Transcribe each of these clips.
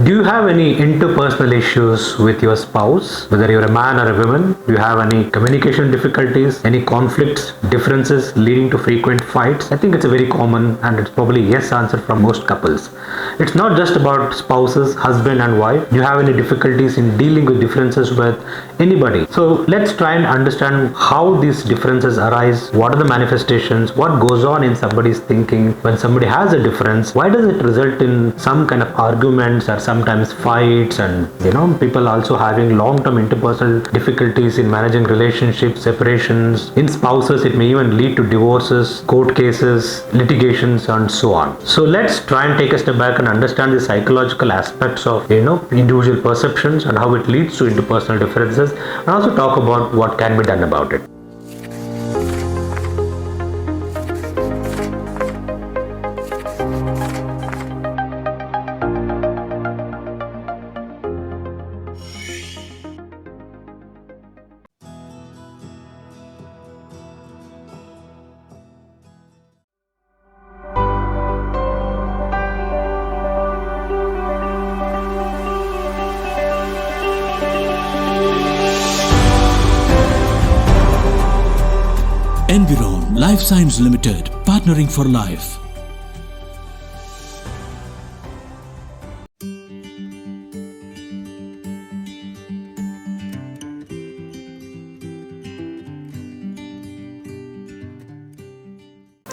Do you have any interpersonal issues with your spouse, whether you're a man or a woman? Do you have any communication difficulties, any conflicts, differences leading to frequent fights? I think it's a very common and it's probably yes answer from most couples. It's not just about spouses, husband and wife. Do you have any difficulties in dealing with differences with anybody? So let's try and understand how these differences arise, what are the manifestations, what goes on in somebody's thinking when somebody has a difference, why does it result in some kind of arguments or sometimes fights, and people also having long-term interpersonal difficulties in managing relationships, separations. In spouses it may even lead to divorces, court cases, litigations and so on. So let's try and take a step back and understand the psychological aspects of individual perceptions and how it leads to interpersonal differences, and also talk about what can be done about it. Environ Life Science Limited, partnering for life.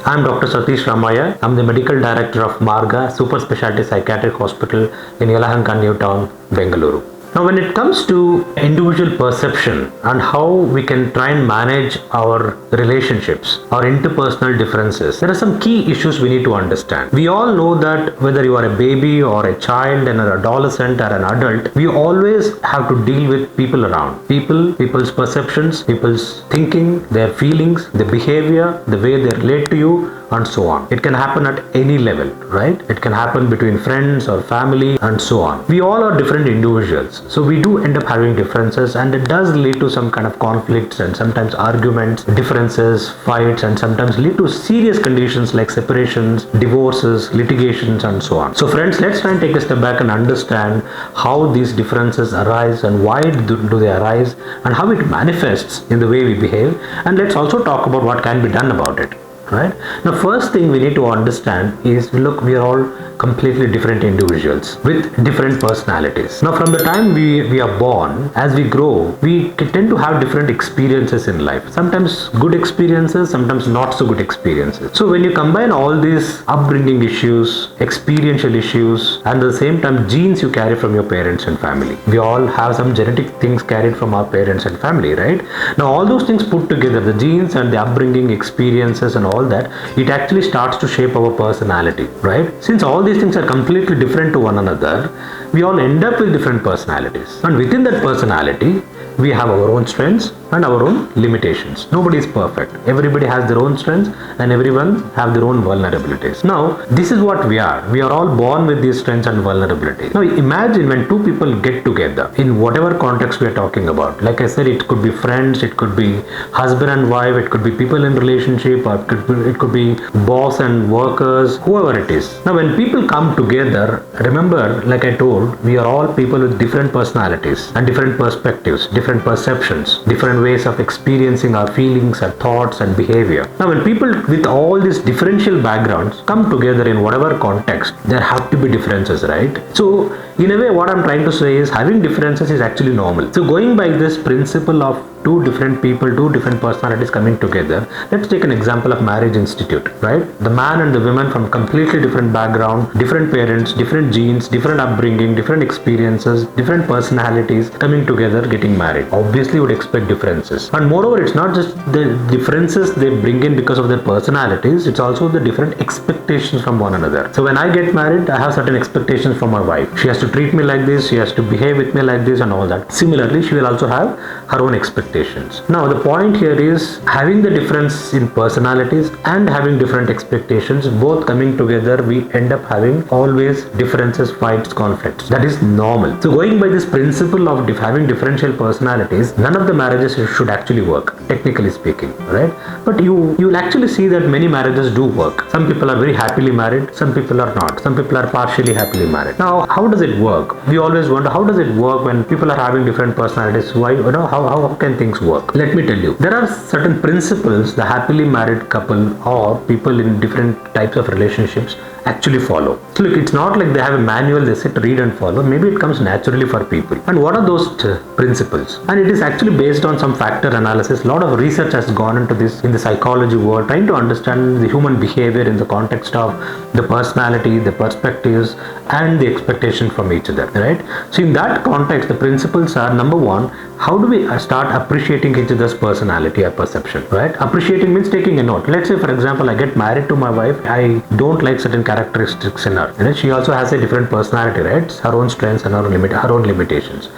I'm Dr. Satish Ramaya. I'm the Medical Director of Marga Super Specialty Psychiatric Hospital in Yelahanka New Town, Bengaluru. Now, when it comes to individual perception and how we can try and manage our relationships, our interpersonal differences, there are some key issues we need to understand. We all know that whether you are a baby or a child, an adolescent or an adult, we always have to deal with people around. People's perceptions, people's thinking, their feelings, their behavior, the way they relate to you, and so on. It can happen at any level, right? It can happen between friends or family and so on. We all are different individuals, so we do end up having differences, and it does lead to some kind of conflicts and sometimes arguments, differences, fights, and sometimes lead to serious conditions like separations, divorces, litigations and so on. So friends, let's try and take a step back and understand how these differences arise and why do they arise and how it manifests in the way we behave, and let's also talk about what can be done about it. Right? Now, first thing we need to understand is, look, we are all completely different individuals with different personalities. Now, from the time we are born, as we grow, we tend to have different experiences in life. Sometimes good experiences, sometimes not so good experiences. So when you combine all these upbringing issues, experiential issues, and at the same time genes you carry from your parents and family. We all have some genetic things carried from our parents and family, right? Now, all those things put together, the genes and the upbringing experiences and all that, it actually starts to shape our personality, right? Since all these things are completely different to one another, we all end up with different personalities, and within that personality we have our own strengths and our own limitations. Nobody is perfect. Everybody has their own strengths and everyone have their own vulnerabilities. Now, this is what we are. We are all born with these strengths and vulnerabilities. Now, imagine when two people get together in whatever context we are talking about. Like I said, it could be friends, it could be husband and wife, it could be people in relationship, or it could be boss and workers, whoever it is. Now, when people come together, remember, like I told, we are all people with different personalities and different perspectives, different perceptions, different ways of experiencing our feelings and thoughts and behavior. Now, when people with all these differential backgrounds come together in whatever context, there have to be differences, right? So, in a way, what I'm trying to say is having differences is actually normal. So, going by this principle of two different people, two different personalities coming together, let's take an example of Marriage Institute, right? The man and the woman from completely different background, different parents, different genes, different upbringing, different experiences, different personalities coming together, getting married. Obviously, would expect differences. And moreover, it's not just the differences they bring in because of their personalities, it's also the different expectations from one another. So when I get married, I have certain expectations from my wife. She has to treat me like this, she has to behave with me like this and all that. Similarly, she will also have her own expectations. Now, the point here is having the difference in personalities and having different expectations, both coming together, we end up having always differences, fights, conflicts. That is normal. So going by this principle of having differential personalities, none of the marriages should actually work, technically speaking, right? But you'll actually see that many marriages do work. Some people are very happily married, some people are not, some people are partially happily married. Now, how does it work? We always wonder, how does it work when people are having different personalities? Why, how can things work? Let me tell you, there are certain principles the happily married couple or people in different types of relationships actually follow. So look, it's not like they have a manual, they sit, read and follow. Maybe it comes naturally for people. And what are those principles? And it is actually based on some factor analysis. A lot of research has gone into this in the psychology world, trying to understand the human behavior in the context of the personality, the perspectives and the expectation from each other, right? So in that context, the principles are: number one, how do we start appreciating each other's personality or perception, right? Appreciating means taking a note. Let's say, for example, I get married to my wife. I don't like certain characteristics in her. And she also has a different personality, right? Her own strengths and her own limitations.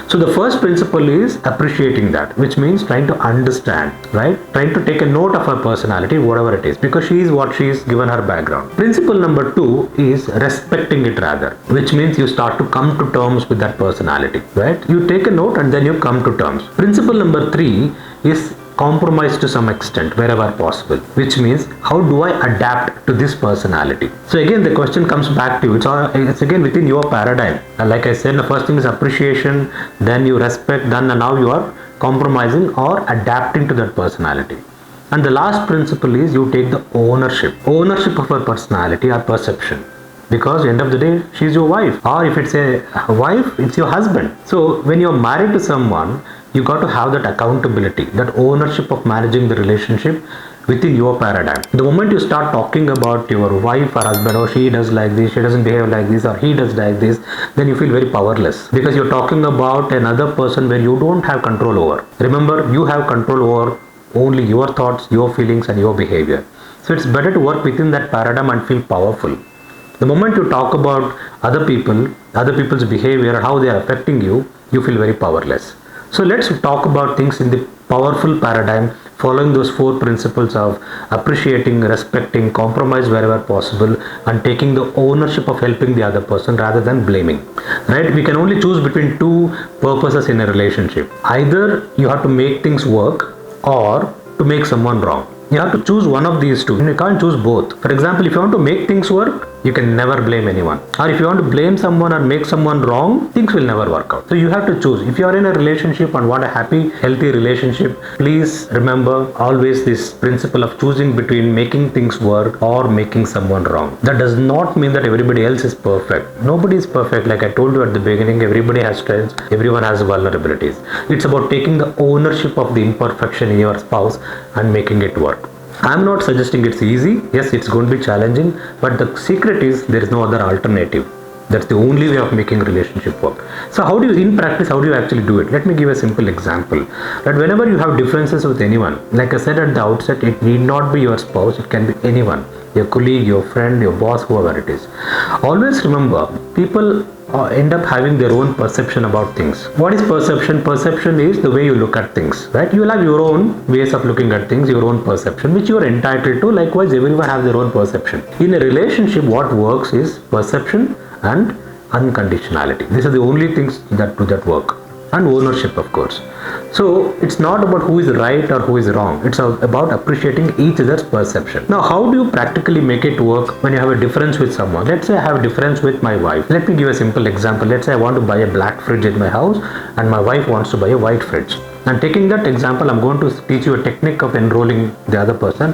So the first principle is appreciating that, which means trying to understand, right? Trying to take a note of her personality, whatever it is, because she is what she is given her background. Principle number two is respecting it rather, which means you start to come to terms with that personality, right? You take a note and then you come to terms. Principle number three is compromise to some extent wherever possible, which means how do I adapt to this personality? So again, the question comes back to you. It's again within your paradigm. And like I said, the first thing is appreciation, then you respect, then now you are compromising or adapting to that personality. And the last principle is you take the ownership of her personality or perception. Because end of the day, she's your wife, or if it's a wife, it's your husband. So when you're married to someone, you got to have that accountability, that ownership of managing the relationship within your paradigm. The moment you start talking about your wife or husband, oh, she does like this, she doesn't behave like this, or he does like this, then you feel very powerless, because you're talking about another person where you don't have control over. Remember, you have control over only your thoughts, your feelings and your behavior. So it's better to work within that paradigm and feel powerful. The moment you talk about other people's behavior, how they are affecting you, you feel very powerless. So let's talk about things in the powerful paradigm, following those four principles of appreciating, respecting, compromise wherever possible, and taking the ownership of helping the other person rather than blaming. Right? We can only choose between two purposes in a relationship. Either you have to make things work or to make someone wrong. You have to choose one of these two. You can't choose both. For example, if you want to make things work, you can never blame anyone. Or if you want to blame someone or make someone wrong, things will never work out. So you have to choose. If you are in a relationship and want a happy, healthy relationship, please remember always this principle of choosing between making things work or making someone wrong. That does not mean that everybody else is perfect. Nobody is perfect. Like I told you at the beginning, everybody has strengths, everyone has vulnerabilities. It's about taking the ownership of the imperfection in your spouse and making it work. I'm not suggesting it's easy. Yes, it's going to be challenging, but the secret is there is no other alternative. That's the only way of making a relationship work. So how do you, in practice, how do you actually do it? Let me give a simple example. That whenever you have differences with anyone, like I said at the outset, it need not be your spouse, it can be anyone, your colleague, your friend, your boss, whoever it is. Always remember, people end up having their own perception about things. What is perception? Perception is the way you look at things, right? You will have your own ways of looking at things, your own perception, which you are entitled to. Likewise, everyone has their own perception. In a relationship, what works is perception and unconditionality. These are the only things that work. And ownership, of course. So it's not about who is right or who is wrong. It's about appreciating each other's perception. Now, how do you practically make it work when you have a difference with someone? Let's say I have a difference with my wife. Let me give a simple example. Let's say I want to buy a black fridge in my house and my wife wants to buy a white fridge. And taking that example, I'm going to teach you a technique of enrolling the other person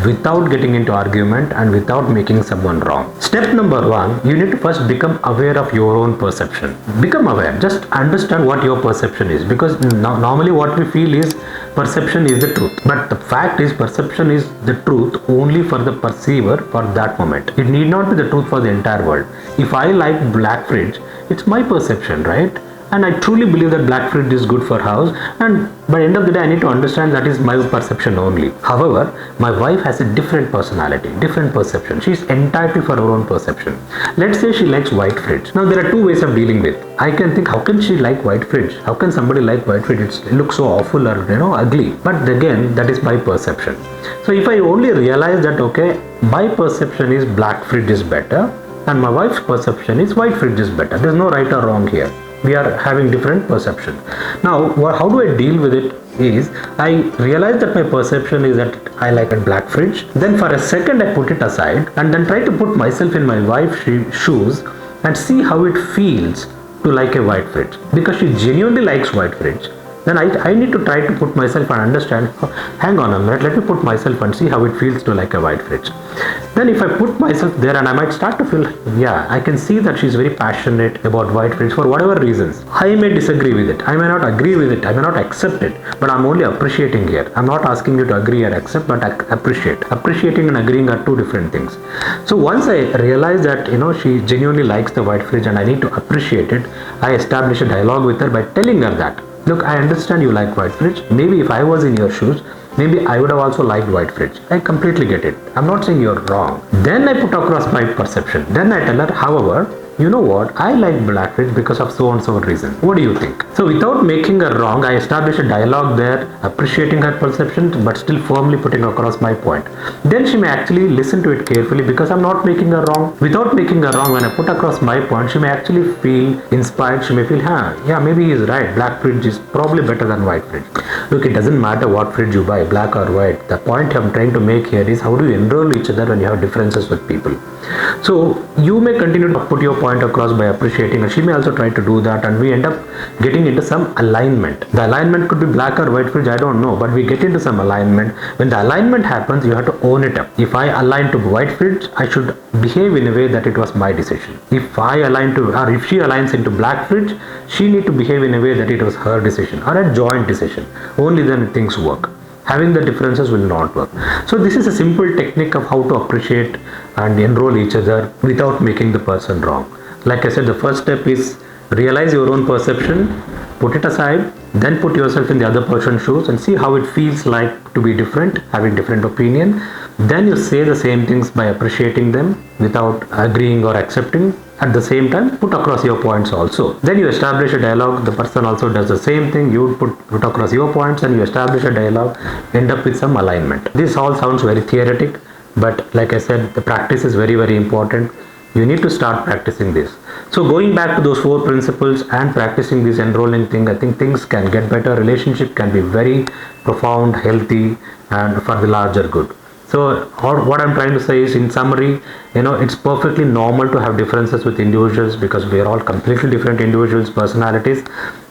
without getting into argument and without making someone wrong. Step number one, you need to first become aware of your own perception. Become aware. Just understand what your perception is, because normally what we feel is perception is the truth. But the fact is perception is the truth only for the perceiver for that moment. It need not be the truth for the entire world. If I like black fridge, it's my perception, right? And I truly believe that black fridge is good for house, and by the end of the day I need to understand that is my perception only. However, my wife has a different personality, different perception. She is entitled for her own perception. Let's say she likes white fridge. Now there are two ways of dealing with. I can think, how can she like white fridge? How can somebody like white fridge? It looks so awful or ugly. But again, that is my perception. So if I only realize that okay, my perception is black fridge is better and my wife's perception is white fridge is better. There's no right or wrong here. we are having different perception. Now, how do I deal with it is, I realize that my perception is that I like a black fridge. Then for a second I put it aside and then try to put myself in my wife's shoes and see how it feels to like a white fridge, because she genuinely likes white fridge. Then I need to try to put myself and understand, hang on a minute, let me put myself and see how it feels to like a white fridge. Then if I put myself there, and I might start to feel, yeah, I can see that she's very passionate about white fridge for whatever reasons. I may disagree with it, I may not agree with it, I may not accept it, but I'm only appreciating here. I'm not asking you to agree or accept, but appreciate. Appreciating and agreeing are two different things. So once I realize that, she genuinely likes the white fridge and I need to appreciate it, I establish a dialogue with her by telling her that, look, I understand you like white fridge. Maybe if I was in your shoes, maybe I would have also liked white fridge. I completely get it. I'm not saying you're wrong. Then I put across my perception. Then I tell her, however, you know what, I like black fridge because of so and so reason. What do you think? So without making her wrong, I establish a dialogue there, appreciating her perception, but still firmly putting across my point. Then she may actually listen to it carefully because I'm not making her wrong. Without making her wrong, when I put across my point, she may actually feel inspired. She may feel, yeah, maybe he's right. Black fridge is probably better than white fridge. Look, it doesn't matter what fridge you buy, black or white. The point I'm trying to make here is, how do you enroll each other when you have differences with people? So you may continue to put your point across by appreciating, and she may also try to do that, and we end up getting into some alignment. The alignment could be black or white fridge, I don't know, but we get into some alignment. When the alignment happens, you have to own it up. If I align to white fridge, I should behave in a way that it was my decision. If I align to, or if she aligns into black fridge, she need to behave in a way that it was her decision or a joint decision. Only then things work. Having the differences will not work. So this is a simple technique of how to appreciate and enroll each other without making the person wrong. Like I said, the first step is realize your own perception, put it aside, then put yourself in the other person's shoes and see how it feels like to be different, having different opinion. Then you say the same things by appreciating them without agreeing or accepting. At the same time, put across your points also. Then you establish a dialogue. The person also does the same thing. You put across your points and you establish a dialogue, end up with some alignment. This all sounds very theoretic, but like I said, the practice is very, very important. You need to start practicing this. So going back to those 4 principles and practicing this enrolling thing, I think things can get better. Relationship can be very profound, healthy, and for the larger good. So what I'm trying to say is, in summary, it's perfectly normal to have differences with individuals because we are all completely different individuals, personalities.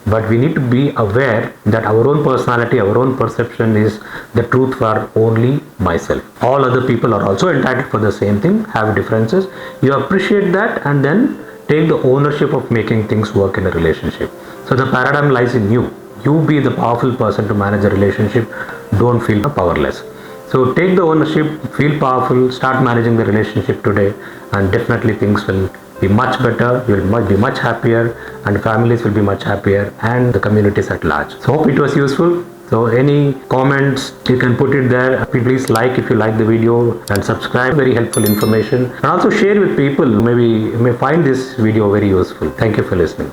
But we need to be aware that our own personality, our own perception is the truth for only myself. All other people are also entitled for the same thing, have differences. You appreciate that and then take the ownership of making things work in a relationship. So the paradigm lies in you. You be the powerful person to manage a relationship. Don't feel powerless. So take the ownership, feel powerful, start managing the relationship today, and definitely things will be much better. You will be much happier, and families will be much happier, and the communities at large. So hope it was useful. So any comments, you can put it there. Please like if you like the video and subscribe. Very helpful information, and also share with people who may find this video very useful. Thank you for listening.